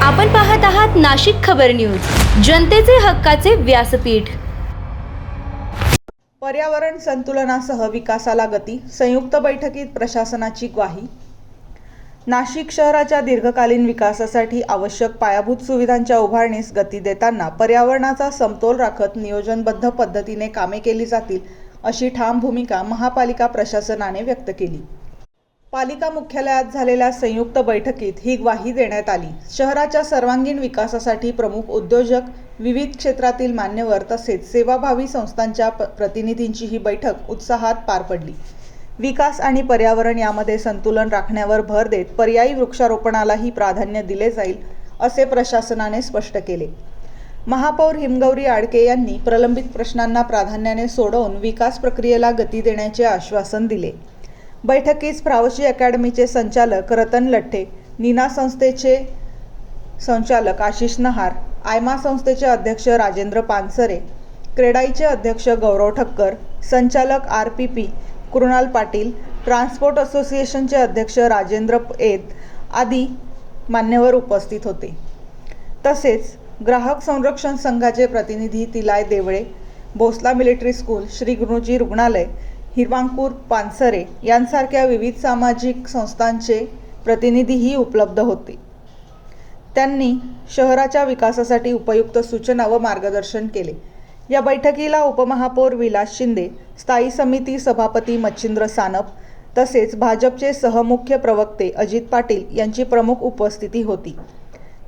आपण पाहत आहात नाशिक खबर न्यूज, जनतेचे हक्काचे व्यासपीठ। पर्यावरण संतुलनासह विकासाला गती, संयुक्त बैठकीत प्रशासनाची ग्वाही। नाशिक शहराच्या दीर्घकालीन विकासासाठी आवश्यक पायाभूत सुविधांच्या उभारणीस गती देताना पर्यावरणाचा समतोल राखत नियोजनबद्ध पद्धतीने कामे केली जातील, अशी ठाम भूमिका महापालिका प्रशासनाने व्यक्त केली। पालिका मुख्यालयात झालेल्या संयुक्त बैठकीत ही ग्वाही देण्यात आली। शहराच्या सर्वांगीण विकासासाठी प्रमुख उद्योजक, विविध क्षेत्रातील मान्यवर तसेच सेवाभावी संस्थांच्या प्रतिनिधींची ही बैठक उत्साहात पार पडली। विकास आणि पर्यावरण यामध्ये संतुलन राखण्यावर भर देत पर्यायी वृक्षारोपणालाही प्राधान्य दिले जाईल, असे प्रशासनाने स्पष्ट केले। महापौर हिमगौरी आडके यांनी प्रलंबित प्रश्नांना प्राधान्याने सोडवून विकास प्रक्रियेला गती देण्याचे आश्वासन दिले। बैठकीस फ्रावशी अकॅडमीचे संचालक रतन लठ्ठे, नीना संस्थेचे संचालक आशिष नहार, आयमा संस्थेचे अध्यक्ष राजेंद्र पानसरे, क्रेडाईचे अध्यक्ष गौरव ठक्कर, संचालक RPP कृणाल पाटील, ट्रान्सपोर्ट असोसिएशनचे अध्यक्ष राजेंद्र एद आदी मान्यवर उपस्थित होते। तसेच ग्राहक संरक्षण संघाचे प्रतिनिधी तिलाय देवळे, भोसला मिलिटरी स्कूल, श्री गुरुजी रुग्णालय, हिरवांकूर पानसरे यांसारख्या विविध सामाजिक संस्थांचे प्रतिनिधीही उपलब्ध होते। त्यांनी शहराच्या विकासासाठी उपयुक्त सूचना व मार्गदर्शन केले। या बैठकीला उपमहापौर विलास शिंदे, स्थायी समिती सभापती मच्छिंद्र सानप तसेच भाजपचे सहमुख्य प्रवक्ते अजित पाटील यांची प्रमुख उपस्थिती होती।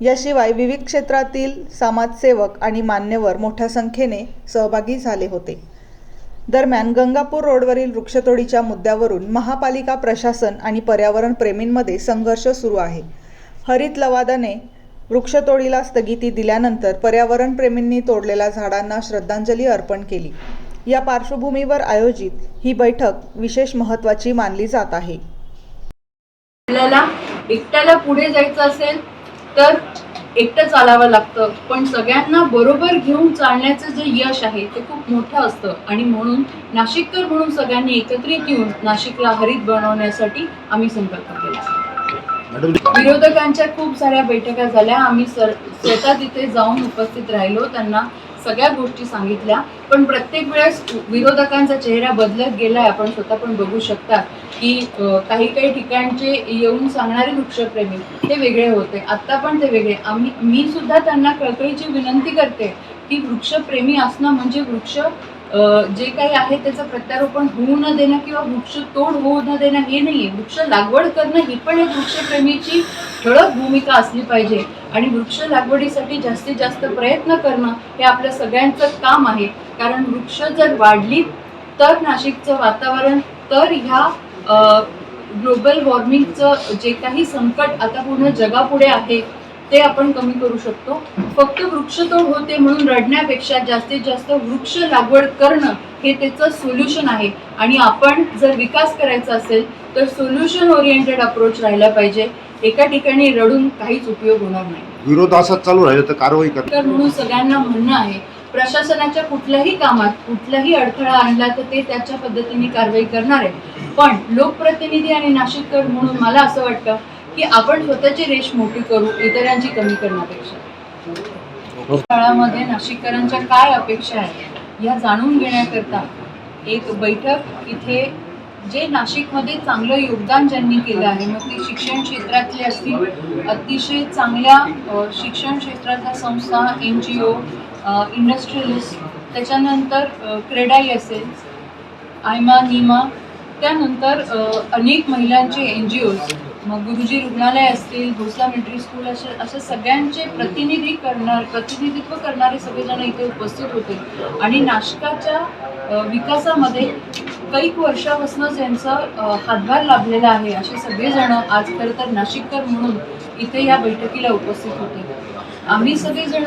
याशिवाय विविध क्षेत्रातील समाजसेवक आणि मान्यवर मोठ्या संख्येने सहभागी झाले होते। दरम्यान गंगापूर रोडवरील वृक्षतोडीच्या मुद्द्यावरून महापालिका प्रशासन आणि पर्यावरण प्रेमींमध्ये संघर्ष सुरू आहे। हरित लवादाने वृक्षतोडीला स्थगिती दिल्यानंतर पर्यावरण प्रेमींनी तोडलेल्या झाडांना श्रद्धांजली अर्पण केली। या पार्श्वभूमीवर आयोजित ही बैठक विशेष महत्त्वाची मानली जात आहे। आपल्याला एकट्याला पुढे जायचं असेल तर एकटं चालावं लागतं, पण सगळ्यांना बरोबर घेऊन चालण्याचं जे यश आहे ते खूप मोठं असतं आणि म्हणून नाशिककर म्हणून सगळ्यांनी एकत्रित येऊन नाशिकला हरित बनवण्यासाठी आम्ही संकल्प केला। विरोधकांच्या खूप साऱ्या बैठका झाल्या, आम्ही स्वतः तिथे जाऊन उपस्थित राहिलो, त्यांना सगळ्या गोष्टी सांगितल्या, पण प्रत्येक वेळेस विरोधकांचा चेहरा बदलत गेलाय। आपण स्वतः पण बघू शकता की काही ठिकाणचे येऊन सांगणारे वृक्षप्रेमी ते वेगळे होते, आता पण ते वेगळे। मी सुद्धा त्यांना कळकळीची विनंती करते की वृक्षप्रेमी असणं म्हणजे वृक्ष जे काही आहे त्याचं प्रत्यारोपण होऊ न देणं किंवा वृक्ष तोड होऊ न देणं हे नाहीये। वृक्ष लागवड करणं ही पण एक वृक्षप्रेमीची ठळक भूमिका असली पाहिजे आणि वृक्ष लागवडीसाठी जास्तीत जास्त प्रयत्न करणं हे आपल्या सगळ्यांचं काम आहे। कारण वृक्ष जर वाढली तर नाशिकचं वातावरण, तर ह्या ग्लोबल वॉर्मिंगचं जे काही संकट आता पूर्ण जगापुढे आहे ते आपण कमी करू शकतो। फक्त वृक्षतोड होते म्हणून रडण्यापेक्षा जास्तीत जास्त वृक्ष लागवड करणं हे त्याचं सोल्युशन आहे आणि आपण जर विकास करायचा असेल तर सोल्युशन ओरिएंटेड अप्रोच राहिला पाहिजे। एका ठिकाणी रडून काहीच उपयोग होणार नाही। विरोध असाच चालू राहिला तर कारवाई करणार म्हणून सगळ्यांना म्हणणं आहे, प्रशासनाच्या कुठल्याही कामात कुठलाही अडथळा आणला तर ते त्याच्या पद्धतीने कारवाई करणार आहे, पण लोकप्रतिनिधी आणि नाशिककर म्हणून मला असं वाटतं की आपण स्वतःची रेष मोठी करू, इतरांची कमी करण्यापेक्षा। काळामध्ये नाशिककरांच्या काय अपेक्षा आहेत या जाणून घेण्याकरता एक बैठक इथे, जे नाशिकमध्ये चांगलं योगदान ज्यांनी केलं आहे, मग ते शिक्षण क्षेत्रातले असतील, अतिशय चांगल्या शिक्षण क्षेत्रातल्या संस्था, NGO, इंडस्ट्रियलिस्ट, त्याच्यानंतर क्रेडाई असेल, आयमा, नीमा, त्यानंतर अनेक महिलांचे NGOs, मग गुरुजी रुग्णालय असतील, भोसला मिलिटरी स्कूल असे सगळ्यांचे प्रतिनिधित्व करणारे सगळेजण इथे उपस्थित होते आणि नाशिकाच्या विकासामध्ये कैक वर्षापासूनच यांचा हातभार लाभलेला आहे। असे सगळेजण आज खरं तर नाशिककर म्हणून इथे या बैठकीला उपस्थित होते। आम्ही सगळेजण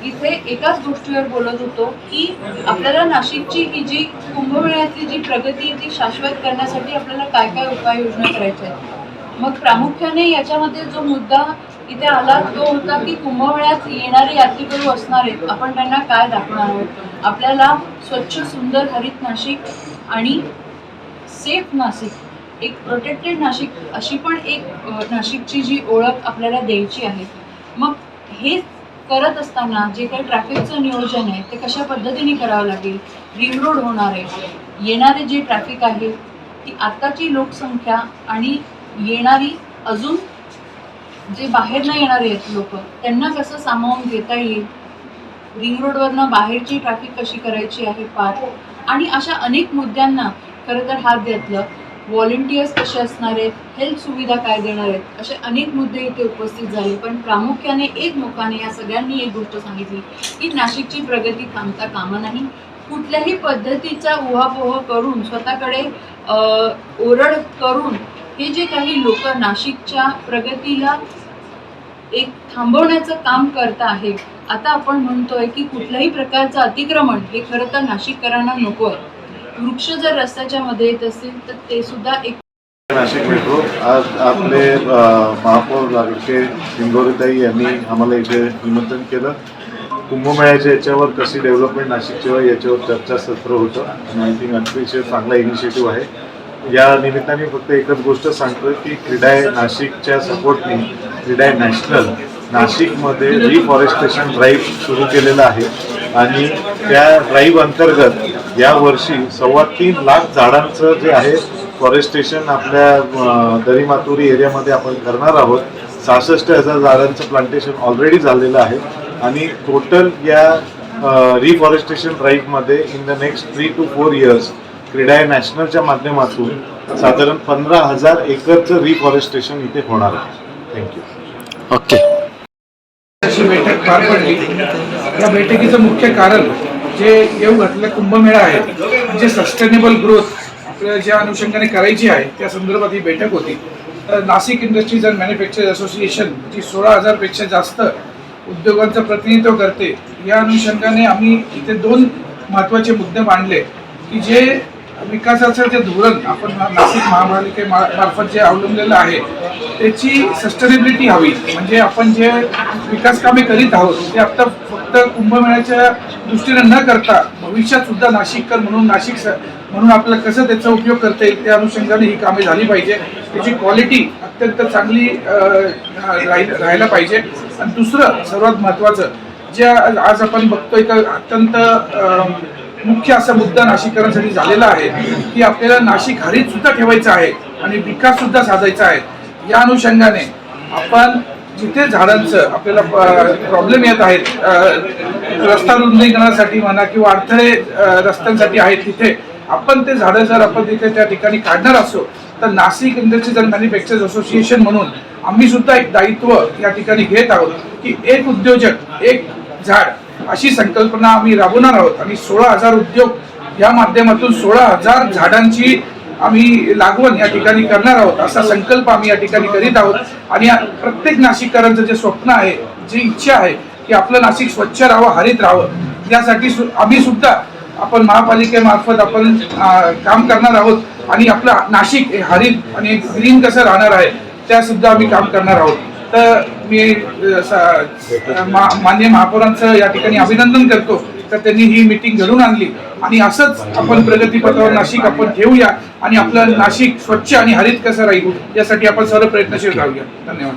इथे एकाच गोष्टीवर बोलत होतो की आपल्याला नाशिकची ही जी कुंभमेळ्यातली जी प्रगती ती शाश्वत करण्यासाठी आपल्याला काय काय उपाययोजना करायच्या आहेत। मग प्रामुख्याने याच्यामध्ये जो मुद्दा इथे आला तो होता की कुंभमेळ्यात येणारे यात्रेकरू असणार आहेत, आपण त्यांना काय दाखवणार आहोत। आपल्याला स्वच्छ सुंदर हरित नाशिक आणि सेफ नाशिक, एक प्रोटेक्टेड नाशिक अशी पण एक नाशिकची जी ओळख आपल्याला द्यायची आहे। मग हे करत असताना जे काही ट्रॅफिकचं नियोजन आहे ते कशा पद्धतीने करावं लागेल, रिंग रोड होणार आहे, येणारे जे ट्रॅफिक आहे ती आत्ताची लोकसंख्या आणि येणारी अजून जे बाहेर न येणारे आहेत लोक त्यांना कसं सामावून घेता येईल, रिंग रोडवरनं बाहेरची ट्रॅफिक कशी करायची आहे पार, आणि अशा अनेक मुद्द्यांना खरं तर हात घातलं. व्हॉलेंटियर्स कसे असणार आहेत, हेल्थ सुविधा काय देणार आहेत, असे अनेक मुद्दे इथे उपस्थित झाले. पण प्रामुख्याने एकमुखाने या सगळ्यांनी एक गोष्ट सांगितली की नाशिकची प्रगती थांबता कामा नाही. कुठल्याही पद्धतीचा उहापोह करून स्वतःकडे ओरड करून हे जे काही लोक नाशिकच्या प्रगतीला एक थांबवण्याचं काम करत आहे, आता आपण म्हणतोय की कुठल्याही प्रकारचं अतिक्रमण हे खरं तर नाशिककरांना नको आहे. वृक्ष जर रस्त्याच्या मध्ये येत असतील तर ते सुद्धा एक. नाशिक मेट्रो आज आपले महापौर लाडके हिंगोलीताई यांनी आम्हाला इथे निमंत्रण केलं. कुंभमेळ्याच्या याच्यावर कशी डेव्हलपमेंट नाशिकची व्हावी याच्यावर चर्चासत्र होतं आणि आय थिंक अतिशय चांगला इनिशिएटिव्ह आहे. या निमित्ताने फक्त एकच गोष्ट सांगतो की क्रीडाय नाशिकच्या सपोर्टने क्रीडाय नॅशनल नाशिकमध्ये रिफॉरेस्टेशन ड्राईव्ह सुरू केलेलं आहे आणि त्या ड्राईव्ह अंतर्गत यावर्षी 3.25 लाख झाडांचं जे आहे फॉरेस्टेशन आपल्या दरीमातुरी एरियामध्ये आपण करणार आहोत. 66,000 झाडांचं प्लांटेशन ऑलरेडी झालेलं आहे आणि टोटल या रिफॉरेस्टेशन ड्राईव्हमध्ये in the next 3 to 4 years CREDAI नॅशनलच्या माध्यमातून साधारण 15,000 एकरचं रिफॉरेस्टेशन इथे होणार आहे. थँक्यू. ओके. अशी बैठक पार पडली. या बैठकीचं मुख्य कारण जे येऊ घातलेला कुंभमेळा आहे म्हणजे सस्टेनेबल ग्रोथ आपल्याला ज्या अनुषंगाने करायची आहे त्या संदर्भात ही बैठक होती. तर Nashik industries and manufacture association जी 16,000पेक्षा जास्त उद्योगांचं प्रतिनिधित्व करते, या अनुषंगाने आम्ही इथे 2 महत्त्वाचे मुद्दे मांडले की जे विकासाचं जे धोरण आपण नाशिक महापालिकेमार्फत जे अवलंबलेलं आहे त्याची सस्टेनेबिलिटी हवी. म्हणजे आपण जे विकास कामे करीत आहोत ते आता फक्त कुंभमेळ्याच्या दृष्टीने न करता भविष्यात सुद्धा नाशिककर म्हणून म्हणून आपल्याला कसं त्याचा उपयोग करता येईल त्या अनुषंगाने ही कामे झाली पाहिजे. त्याची क्वालिटी अत्यंत चांगली राहायला पाहिजे. आणि दुसरं सर्वात महत्त्वाचं जे आज आपण बघतोय का अत्यंत मुख्य असा मुद्दा नाशिककरांसाठी झालेला आहे की आपल्याला नाशिक हरित सुद्धा ठेवायचं आहे आणि विकास सुद्धा साधायचा आहे. या अनुषंगाने आपण जिथे झाडांचं आपल्याला प्रॉब्लेम येत आहेत, रस्ता रुंदीकरणासाठी म्हणा किंवा अडथळे रस्त्यांसाठी आहेत, तिथे आपण ते झाडं जर आपण तिथे त्या ठिकाणी काढणार असो तर Nashik industries and manufactures association म्हणून आम्ही सुद्धा एक दायित्व या ठिकाणी घेत आहोत की एक उद्योजक एक झाड अशी संकल्पना आम्ही राबवणार आहोत आणि 16,000 उद्योग या माध्यमातून 16,000 झाडांची आम्ही लागवड या ठिकाणी करणार आहोत असा संकल्प आम्ही या ठिकाणी करीत आहोत. आणि प्रत्येक नाशिककरांचं जे स्वप्न आहे, जी इच्छा आहे की आपलं नाशिक स्वच्छ राहावं, हरित राहावं, यासाठी आम्ही सुद्धा आपण महापालिकेमार्फत आपण काम करणार आहोत आणि आपलं नाशिक हरित आणि ग्रीन कसं राहणार आहे त्या सुद्धा आम्ही काम करणार आहोत. तर मी माननीय महापौरांचं या ठिकाणी अभिनंदन करतो तर त्यांनी ही मीटिंग घडवून आणली आणि असंच आपण प्रगतीपथावर नाशिक आपण ठेवूया आणि आपलं नाशिक स्वच्छ आणि हरित कसं राहील यासाठी आपण सर्व प्रयत्नशील राहूया. धन्यवाद.